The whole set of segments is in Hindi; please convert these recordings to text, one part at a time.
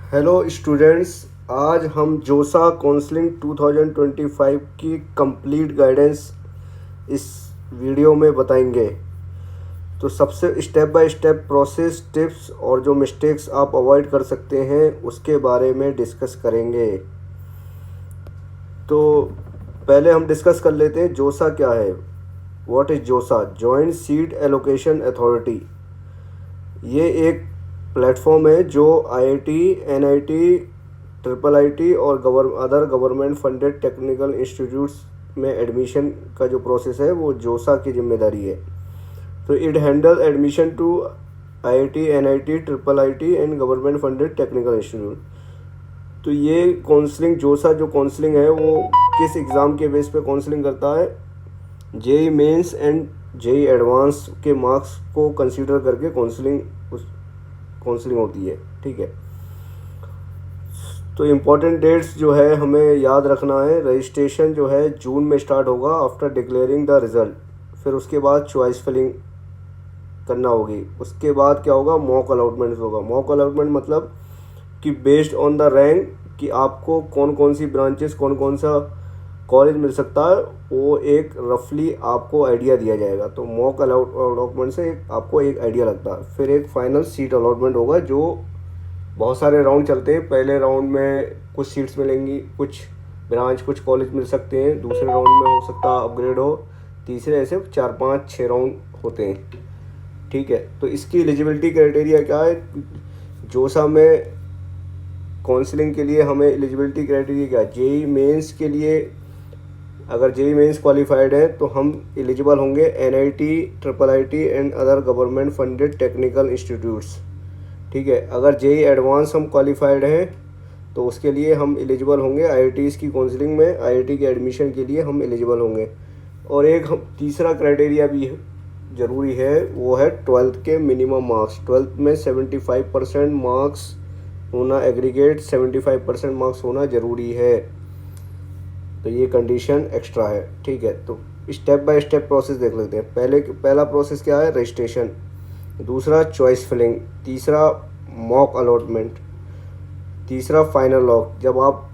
हेलो स्टूडेंट्स, आज हम जोसा काउंसलिंग 2025 की कंप्लीट गाइडेंस इस वीडियो में बताएंगे। तो सबसे step by step process, tips और जो मिस्टेक्स आप अवॉइड कर सकते हैं उसके बारे में डिस्कस करेंगे। तो पहले हम डिस्कस कर लेते हैं जोसा क्या है। व्हाट इज़ जोसा? Joint seat allocation authority. ये एक प्लेटफॉर्म है जो आईआईटी, एनआईटी, ट्रिपल आईटी और other government funded technical institutes में एडमिशन का जो प्रोसेस है वो जोसा की जिम्मेदारी है। तो it handle admission to IIT, NIT, triple IT and government funded technical institute. तो ये काउंसलिंग, जोसा जो काउंसलिंग है वो किस एग्ज़ाम के बेस पे काउंसलिंग करता है? JEE mains and JEE advance के मार्क्स को कंसीडर करके काउंसलिंग होती है। ठीक है। तो इम्पॉर्टेंट डेट्स जो है हमें याद रखना है। रजिस्ट्रेशन जो है जून में स्टार्ट होगा आफ्टर डिक्लेयरिंग द रिज़ल्ट। फिर उसके बाद चॉइस फिलिंग करना होगी। उसके बाद क्या होगा? मॉक अलॉटमेंट होगा। मॉक अलॉटमेंट मतलब कि बेस्ड ऑन द रैंक कि आपको कौन कौन सी ब्रांचेस, कौन कौन सा कॉलेज मिल सकता है, वो एक रफली आपको आइडिया दिया जाएगा। तो मॉक अलॉटमेंट से आपको एक आइडिया लगता है। फिर एक फाइनल सीट अलॉटमेंट होगा जो बहुत सारे राउंड चलते हैं। पहले राउंड में कुछ सीट्स मिलेंगी, कुछ ब्रांच, कुछ कॉलेज मिल सकते हैं। दूसरे राउंड में हो सकता है अपग्रेड हो। तीसरे ऐसे 4 5 6 राउंड होते हैं। ठीक है। तो इसकी एलिजिबिलिटी क्राइटेरिया क्या है? जोसा में काउंसलिंग के लिए हमें एलिजिबिलिटी क्राइटेरिया क्या है? जेई मेंस के लिए अगर जेई मेंस क्वालिफाइड है तो हम एलिजिबल होंगे NIT, triple IT and other government funded technical institutes. ठीक है। अगर जेई एडवांस हम क्वालिफाइड हैं तो उसके लिए हम एलिजिबल होंगे आईआईटीज़ की काउंसलिंग में, आईआईटी के एडमिशन के लिए हम एलिजिबल होंगे। और एक हम तीसरा क्राइटेरिया भी ज़रूरी है, वो है 12th के मिनिमम मार्क्स। 12th में 75% मार्क्स होना, एग्रीगेट 75% मार्क्स होना ज़रूरी है। तो ये कंडीशन एक्स्ट्रा है। ठीक है। तो स्टेप बाय स्टेप प्रोसेस देख लेते हैं। पहला प्रोसेस क्या है? रजिस्ट्रेशन। दूसरा चॉइस फिलिंग। तीसरा मॉक अलॉटमेंट। तीसरा फाइनल लॉक। जब आप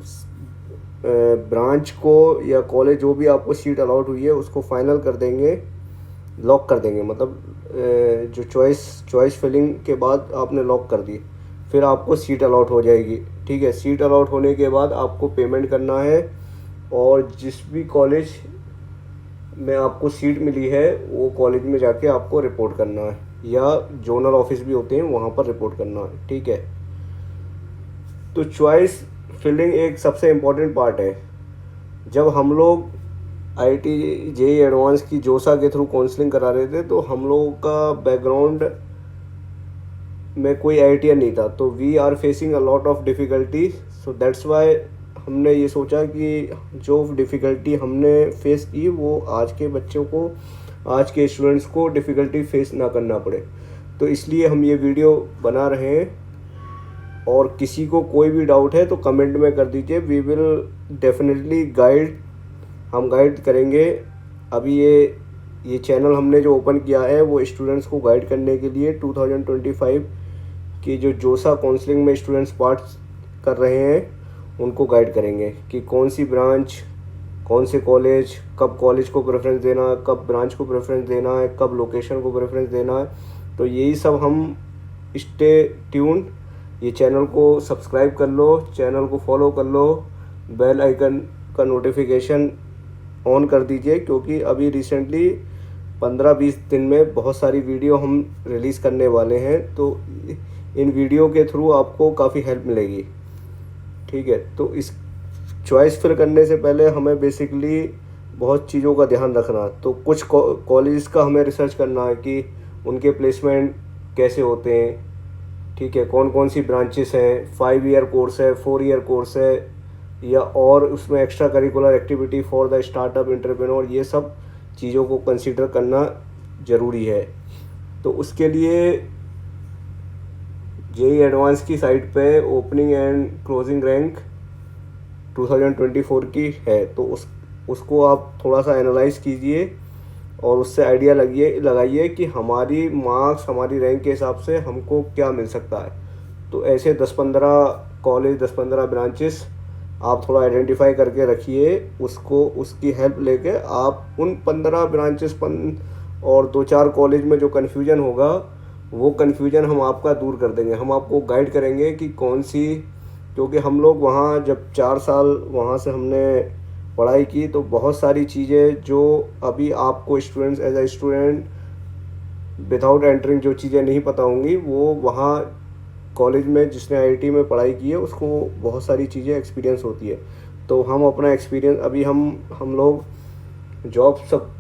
ब्रांच को या कॉलेज जो भी आपको सीट अलॉट हुई है उसको फाइनल कर देंगे, लॉक कर देंगे। मतलब जो चॉइस फिलिंग के बाद आपने लॉक कर दी, फिर आपको सीट अलॉट हो जाएगी। ठीक है। सीट अलॉट होने के बाद आपको पेमेंट करना है और जिस भी कॉलेज में आपको सीट मिली है वो कॉलेज में जाके आपको रिपोर्ट करना है, या जोनल ऑफिस भी होते हैं वहाँ पर रिपोर्ट करना है। ठीक है। तो चॉइस फिलिंग एक सबसे इम्पॉर्टेंट पार्ट है। जब हम लोग आईआईटी जेई एडवांस की जोसा के थ्रू काउंसलिंग करा रहे थे तो हम लोगों का बैकग्राउंड में कोई आईआईटीएन नहीं था, तो we are facing a lot of difficulty. So that's why हमने ये सोचा कि जो डिफ़िकल्टी हमने फेस की वो आज के बच्चों को, आज के स्टूडेंट्स को डिफ़िकल्टी फेस ना करना पड़े। तो इसलिए हम ये वीडियो बना रहे हैं। और किसी को कोई भी डाउट है तो कमेंट में कर दीजिए। वी विल डेफिनेटली गाइड, हम गाइड करेंगे। अभी ये चैनल हमने जो ओपन किया है वो स्टूडेंट्स को गाइड करने के लिए 2025 की जो जोसा काउंसलिंग में स्टूडेंट्स पार्ट कर रहे हैं उनको गाइड करेंगे कि कौन सी ब्रांच, कौन से कॉलेज, कब कॉलेज को प्रेफरेंस देना है, कब ब्रांच को प्रेफरेंस देना है, कब लोकेशन को प्रेफरेंस देना है। तो यही सब हम स्टे ट्यून। ये चैनल को सब्सक्राइब कर लो, चैनल को फॉलो कर लो, बेल आइकन का नोटिफिकेशन ऑन कर दीजिए, क्योंकि अभी रिसेंटली 15-20 दिन में बहुत सारी वीडियो हम रिलीज़ करने वाले हैं। तो इन वीडियो के थ्रू आपको काफ़ी हेल्प मिलेगी। ठीक है। तो इस चॉइस फिल करने से पहले हमें बेसिकली बहुत चीज़ों का ध्यान रखना। तो कुछ कॉलेज का हमें रिसर्च करना है कि उनके प्लेसमेंट कैसे होते हैं। ठीक है। कौन कौन सी ब्रांचेस हैं, 5 ईयर कोर्स है, 4 ईयर कोर्स है, या और उसमें extra curricular activity for the startup entrepreneur, ये सब चीज़ों को कंसीडर करना ज़रूरी है। तो उसके लिए जेई एडवांस की साइट पे ओपनिंग एंड क्लोजिंग रैंक 2024 की है, तो उसको आप थोड़ा सा एनालाइज कीजिए और उससे आइडिया लगाइए कि हमारी मार्क्स, हमारी रैंक के हिसाब से हमको क्या मिल सकता है। तो ऐसे 10-15 कॉलेज 10-15 ब्रांचेस आप थोड़ा आइडेंटिफाई करके रखिए, उसको उसकी हेल्प लेके आप उन 15 ब्रांचेस और 2-4 कॉलेज में जो कन्फ्यूजन होगा वो कन्फ्यूजन हम आपका दूर कर देंगे। हम आपको गाइड करेंगे कि कौन सी, क्योंकि हम लोग वहाँ जब 4 साल वहाँ से हमने पढ़ाई की तो बहुत सारी चीज़ें जो अभी आपको students as a student without entering जो चीज़ें नहीं पता होंगी वो वहाँ कॉलेज में जिसने आईआईटी में पढ़ाई की है उसको बहुत सारी चीज़ें एक्सपीरियंस होती है। तो हम अपना एक्सपीरियंस अभी हम लोग जॉब सब,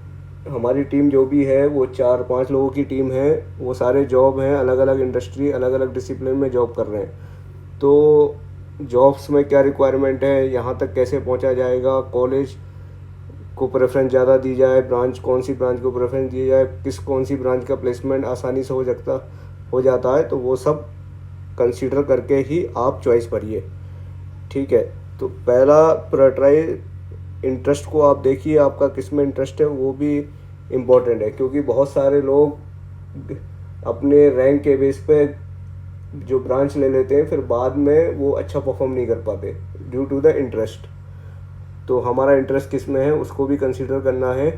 हमारी टीम जो भी है वो 4-5 लोगों की टीम है, वो सारे जॉब हैं, अलग अलग इंडस्ट्री अलग अलग डिसिप्लिन में जॉब कर रहे हैं। तो जॉब्स में क्या रिक्वायरमेंट है, यहाँ तक कैसे पहुँचा जाएगा, कॉलेज को प्रेफरेंस ज़्यादा दी जाए, ब्रांच कौन सी ब्रांच को प्रेफरेंस दी जाए, कौन सी ब्रांच का प्लेसमेंट आसानी से हो जाता है, तो वो सब कंसीडर करके ही आप चॉइस भरिए। ठीक है, तो पहला प्रायोरिटाइज इंटरेस्ट को आप देखिए, आपका किस में इंटरेस्ट है वो भी इम्पोर्टेंट है, क्योंकि बहुत सारे लोग अपने रैंक के बेस पे जो ब्रांच ले लेते हैं फिर बाद में वो अच्छा परफॉर्म नहीं कर पाते ड्यू टू द इंटरेस्ट। तो हमारा इंटरेस्ट किस में है उसको भी कंसीडर करना है,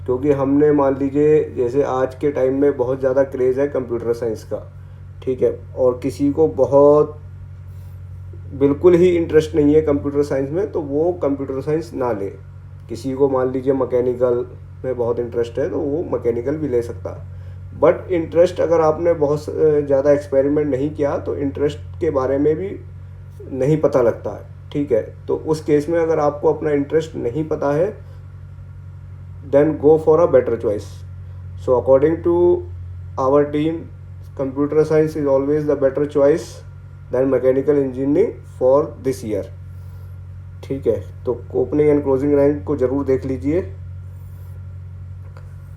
क्योंकि हमने मान लीजिए जैसे आज के टाइम में बहुत ज़्यादा क्रेज़ है कंप्यूटर साइंस का, ठीक है, और किसी को बहुत बिल्कुल ही इंटरेस्ट नहीं है कंप्यूटर साइंस में तो वो कंप्यूटर साइंस ना ले। किसी को मान लीजिए मैकेनिकल में बहुत इंटरेस्ट है तो वो मैकेनिकल भी ले सकता है। बट इंटरेस्ट अगर आपने बहुत ज़्यादा एक्सपेरिमेंट नहीं किया तो इंटरेस्ट के बारे में भी नहीं पता लगता है। ठीक है, तो उस केस में अगर आपको अपना इंटरेस्ट नहीं पता है then go for a better choice. So according to our team computer science is always the better choice than mechanical engineering for this year. ठीक है, तो ओपनिंग एंड क्लोजिंग रैंक को ज़रूर देख लीजिए।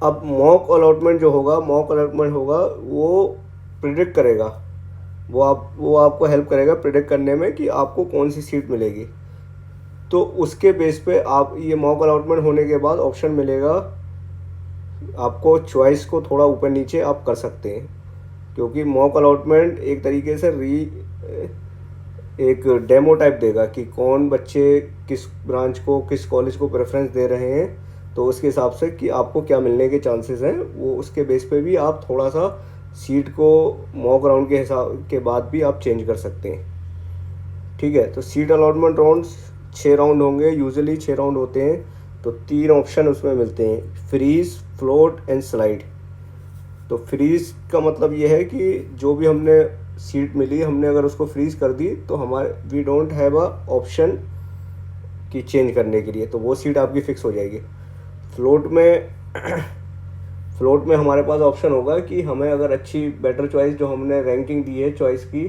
अब मॉक अलॉटमेंट होगा वो प्रिडिक्ट करेगा, वो आपको हेल्प करेगा प्रिडिक्ट करने में कि आपको कौन सी सीट मिलेगी। तो उसके बेस पे आप ये मॉक अलॉटमेंट होने के बाद ऑप्शन मिलेगा आपको, चॉइस को थोड़ा ऊपर नीचे आप कर सकते हैं, क्योंकि मॉक अलॉटमेंट एक तरीके से एक डेमो टाइप देगा कि कौन बच्चे किस ब्रांच को किस कॉलेज को प्रेफरेंस दे रहे हैं, तो उसके हिसाब से कि आपको क्या मिलने के चांसेस हैं वो उसके बेस पे भी आप थोड़ा सा सीट को मॉक राउंड के हिसाब के बाद भी आप चेंज कर सकते हैं। ठीक है, तो सीट अलॉटमेंट राउंड्स 6 राउंड होंगे, यूजुअली 6 राउंड होते हैं। तो 3 ऑप्शन उसमें मिलते हैं, फ्रीज, फ्लोट एंड स्लाइड। तो फ्रीज का मतलब ये है कि जो भी हमने सीट मिली हमने अगर उसको फ्रीज कर दी तो हमारे we don't have a option कि चेंज करने के लिए, तो वो सीट आपकी फ़िक्स हो जाएगी। फ्लोट में हमारे पास ऑप्शन होगा कि हमें अगर अच्छी बेटर चॉइस जो हमने रैंकिंग दी है चॉइस की,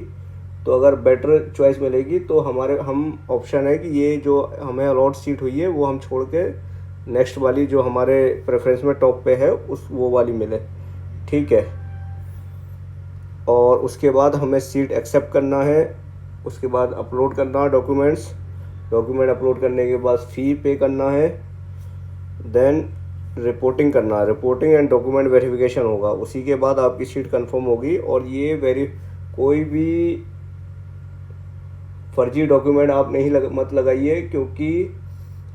तो अगर बेटर चॉइस मिलेगी तो हम ऑप्शन है कि ये जो हमें अलॉट सीट हुई है वो हम छोड़ के नेक्स्ट वाली जो हमारे प्रेफरेंस में टॉप पे है वो वाली मिले। ठीक है, और उसके बाद हमें सीट एक्सेप्ट करना है, उसके बाद अपलोड करना है डॉक्यूमेंट अपलोड करने के बाद फ़ी पे करना है, देन रिपोर्टिंग करना है, रिपोर्टिंग एंड डॉक्यूमेंट वेरिफिकेशन होगा, उसी के बाद आपकी सीट कंफर्म होगी। और ये कोई भी फर्जी डॉक्यूमेंट आप मत लगाइए, क्योंकि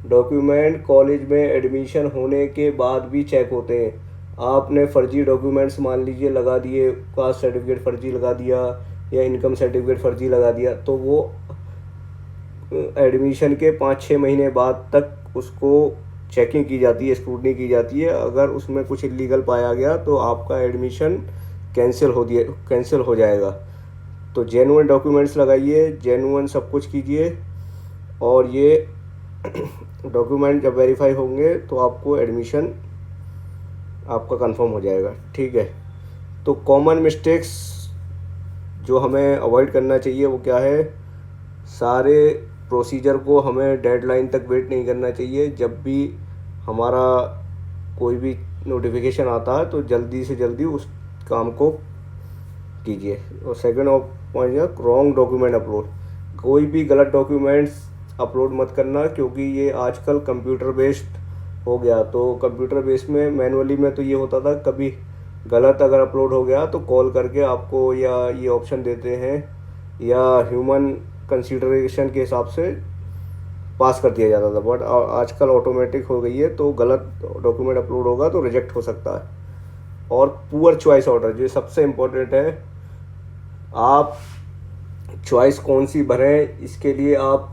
डॉक्यूमेंट कॉलेज में एडमिशन होने के बाद भी चेक होते हैं। आपने फर्जी डॉक्यूमेंट्स मान लीजिए लगा दिए, कास्ट सर्टिफिकेट फर्जी लगा दिया या इनकम सर्टिफिकेट फर्जी लगा दिया, तो वो एडमिशन के 5-6 महीने बाद तक उसको चेकिंग की जाती है, स्क्रूटनी की जाती है। अगर उसमें कुछ इलीगल पाया गया तो आपका एडमिशन कैंसिल हो जाएगा। तो जेन्युइन डॉक्यूमेंट्स लगाइए, जेन्युइन सब कुछ कीजिए, और ये डॉक्यूमेंट जब वेरीफाई होंगे तो आपको एडमिशन आपका कंफर्म हो जाएगा। ठीक है, तो कॉमन मिस्टेक्स जो हमें अवॉइड करना चाहिए वो क्या है, सारे प्रोसीजर को हमें डेडलाइन तक वेट नहीं करना चाहिए। जब भी हमारा कोई भी नोटिफिकेशन आता है तो जल्दी से जल्दी उस काम को कीजिए। और सेकंड पॉइंट है रॉन्ग डॉक्यूमेंट अपलोड, कोई भी गलत डॉक्यूमेंट्स अपलोड मत करना, क्योंकि ये आजकल कंप्यूटर बेस्ड हो गया। तो कंप्यूटर बेस्ड में मैनुअली में तो ये होता था, कभी गलत अगर अपलोड हो गया तो कॉल करके आपको या ये ऑप्शन देते हैं या ह्यूमन कंसीडरेशन के हिसाब से पास कर दिया जाता था, बट आजकल ऑटोमेटिक हो गई है, तो गलत डॉक्यूमेंट अपलोड होगा तो रिजेक्ट हो सकता है। और पुअर चॉइस ऑर्डर, जो सबसे इम्पोर्टेंट है, आप चॉइस कौन सी भरें, इसके लिए आप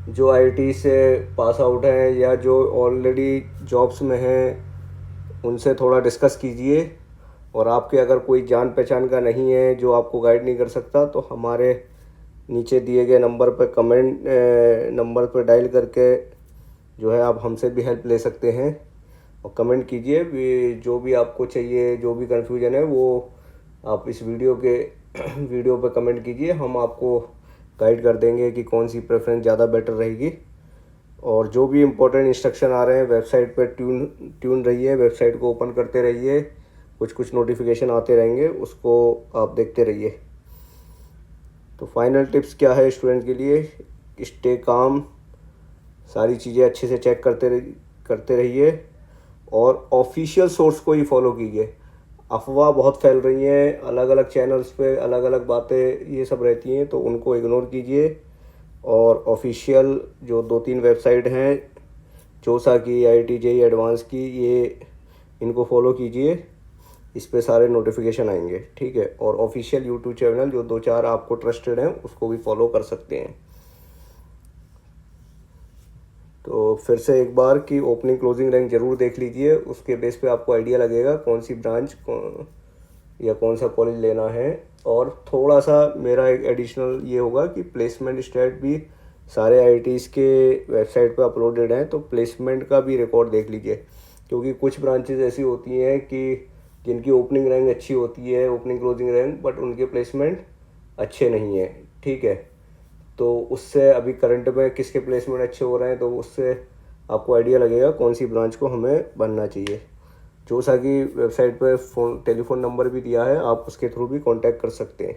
जो आईआईटी से पास आउट हैं या जो ऑलरेडी जॉब्स में हैं उनसे थोड़ा डिस्कस कीजिए। और आपके अगर कोई जान पहचान का नहीं है जो आपको गाइड नहीं कर सकता, तो हमारे नीचे दिए गए नंबर पर नंबर पर डायल करके जो है आप हमसे भी हेल्प ले सकते हैं। और कमेंट कीजिए जो भी आपको चाहिए, जो भी कन्फ्यूजन है वो आप इस वीडियो पर कमेंट कीजिए, हम आपको गाइड कर देंगे कि कौन सी प्रेफरेंस ज़्यादा बेटर रहेगी। और जो भी इम्पोर्टेंट इंस्ट्रक्शन आ रहे हैं वेबसाइट पर ट्यून रहिए, वेबसाइट को ओपन करते रहिए, कुछ नोटिफिकेशन आते रहेंगे, उसको आप देखते रहिए। तो फाइनल टिप्स क्या है स्टूडेंट के लिए, स्टे काम, सारी चीज़ें अच्छे से चेक करते रहिए और ऑफिशियल सोर्स को ही फॉलो कीजिए। अफवाह बहुत फैल रही हैं, अलग अलग चैनल्स पे अलग अलग बातें ये सब रहती हैं, तो उनको इग्नोर कीजिए। और ऑफिशियल जो 2-3 वेबसाइट हैं, जोसा की, IIT JEE एडवांस की, ये इनको फॉलो कीजिए, इस पे सारे नोटिफिकेशन आएंगे, ठीक है। और ऑफिशियल यूट्यूब चैनल जो 2-4 आपको ट्रस्टेड हैं उसको भी फॉलो कर सकते हैं। तो फिर से एक बार कि ओपनिंग क्लोजिंग रैंक ज़रूर देख लीजिए, उसके बेस पे आपको आइडिया लगेगा कौन सी ब्रांच या कौन सा कॉलेज लेना है। और थोड़ा सा मेरा एक एडिशनल ये होगा कि प्लेसमेंट स्टैट भी सारे IITs के वेबसाइट पे अपलोडेड हैं, तो प्लेसमेंट का भी रिकॉर्ड देख लीजिए, क्योंकि कुछ ब्रांचेज ऐसी होती हैं कि जिनकी ओपनिंग रैंक अच्छी होती है, ओपनिंग क्लोजिंग रैंक, बट उनके प्लेसमेंट अच्छे नहीं है, ठीक है। तो उससे अभी करंट में किसके प्लेसमेंट अच्छे हो रहे हैं, तो उससे आपको आइडिया लगेगा कौन सी ब्रांच को हमें बनना चाहिए। जोसा की वेबसाइट पर टेलीफोन नंबर भी दिया है, आप उसके थ्रू भी कांटेक्ट कर सकते हैं।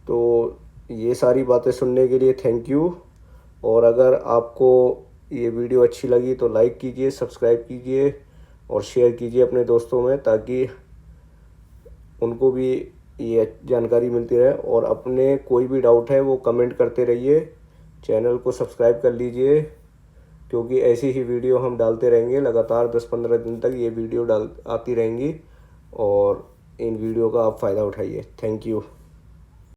तो ये सारी बातें सुनने के लिए थैंक यू। और अगर आपको ये वीडियो अच्छी लगी तो लाइक कीजिए, सब्सक्राइब कीजिए और शेयर कीजिए अपने दोस्तों में, ताकि उनको भी ये जानकारी मिलती रहे। और अपने कोई भी डाउट है वो कमेंट करते रहिए, चैनल को सब्सक्राइब कर लीजिए, क्योंकि ऐसी ही वीडियो हम डालते रहेंगे लगातार। 10-15 दिन तक ये वीडियो आती रहेंगी और इन वीडियो का आप फ़ायदा उठाइए। Thank you.